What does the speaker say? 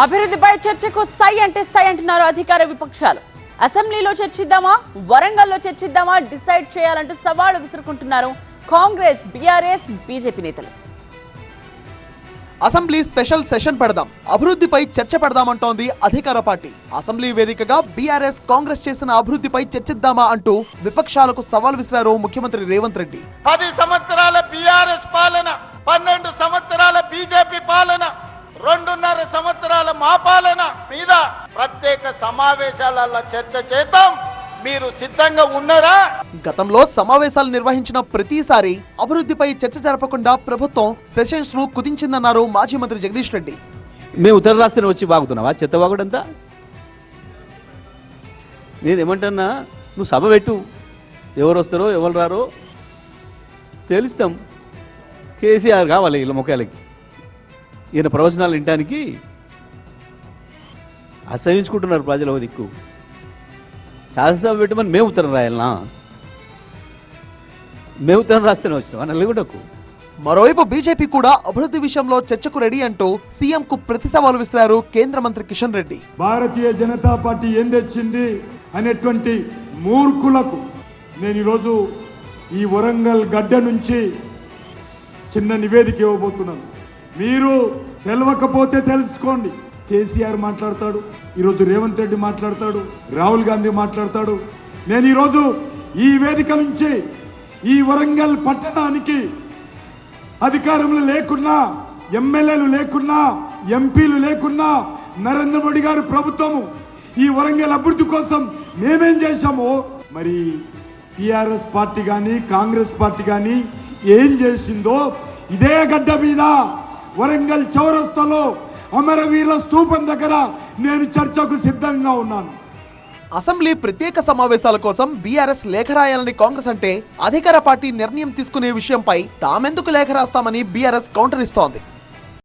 అభివృద్ధిపై చర్చకు సై అంటున్నారు అధికార విపక్షాలు. అసెంబ్లీలో చర్చిద్దామా, వరంగల్లో చర్చిద్దామా డిసైడ్ చేయాలంటూ సవాళ్లు విసురుకుంటున్నారు కాంగ్రెస్, బీఆర్ఎస్, బీజేపీ నేతలు. అసెంబ్లీ స్పెషల్ సెషన్ పెడదాం, అభివృద్ధిపై చర్చ పెడదామంటోంది అధికార పార్టీ. అసెంబ్లీ వేదికగా బీఆర్ఎస్, కాంగ్రెస్ చేసిన అభివృద్ధిపై చర్చిద్దామా అంటూ విపక్షాలకు సవాల్ విసిరారు ముఖ్యమంత్రి రేవంత్ రెడ్డి. 10 సంవత్సరాల బీఆర్ఎస్ పాలన, 12 సంవత్సరాల బీజేపీ పాలన, 2.5 సంవత్సరాల మా పాలన మీద ప్రత్యేక సమావేశాలలో చర్చ చేద్దాం. మీరు సిద్ధంగా ఉన్నారా? గతంలో సమావేశాలు నిర్వహించిన ప్రతిసారి అభివృద్ధిపై చర్చ జరపకుండా ప్రభుత్వం సెషన్స్ ను కుదించిందన్నారు మాజీ మంత్రి జగదీష్ రెడ్డి. మేము ఉత్తర రాష్ట్రాన్ని వచ్చి బాగుతున్నావా? చెత్త బాగుడంతా. నేనేమంటున్నా, నువ్వు సభ పెట్టు, ఎవరు వస్తారో ఎవరు రారో తెలుస్తాం. కేసీఆర్ కావాలి వీళ్ళ ముఖాలకి. ఈయన ప్రవచనాలు వినటానికి అసహించుకుంటున్నారు ప్రజల దిక్కు. శాసనసభ పెట్టమని మేము ఉత్తరం రాయాలనా? మేము ఉత్తరం రాస్తేనే వచ్చినాం నల్గొండకు. మరోవైపు బీజేపీ కూడా అభివృద్ధి విషయంలో చర్చకు రెడీ అంటూ సీఎం కు ప్రతి సవాలు విసిరారు కేంద్ర మంత్రి కిషన్ రెడ్డి. భారతీయ జనతా పార్టీ ఏం తెచ్చింది అనేటువంటి మూర్ఖులకు నేను ఈరోజు ఈ వరంగల్ గడ్డ నుంచి చిన్న నివేదిక ఇవ్వబోతున్నాను. మీరు తెలవకపోతే తెలుసుకోండి. కేసీఆర్ మాట్లాడతాడు, ఈరోజు రేవంత్ రెడ్డి మాట్లాడతాడు, రాహుల్ గాంధీ మాట్లాడతాడు. నేను ఈరోజు ఈ వేదిక నుంచి ఈ వరంగల్ పట్టణానికి అధికారంలో లేకున్నా, ఎమ్మెల్యేలు లేకున్నా, ఎంపీలు లేకున్నా, నరేంద్ర మోడీ గారి ప్రభుత్వము ఈ వరంగల్ అభివృద్ధి కోసం మేమేం చేశామో మరి టీఆర్ఎస్ పార్టీ కానీ కాంగ్రెస్ పార్టీ కానీ ఏం చేసిందో ఇదే గడ్డ మీద వరంగల్ చౌరస్తాలో అమరవీరుల స్తూపం దగ్గర నేను చర్చకు సిద్ధంగా ఉన్నాను. అసెంబ్లీ ప్రత్యేక సమావేశాల కోసం బీఆర్ఎస్ లేఖ రాయాలని కాంగ్రెస్ అంటే అధికార పార్టీ నిర్ణయం తీసుకునే విషయంపై తామెందుకు లేఖ రాస్తామని బీఆర్ఎస్ కౌంటర్ ఇస్తోంది.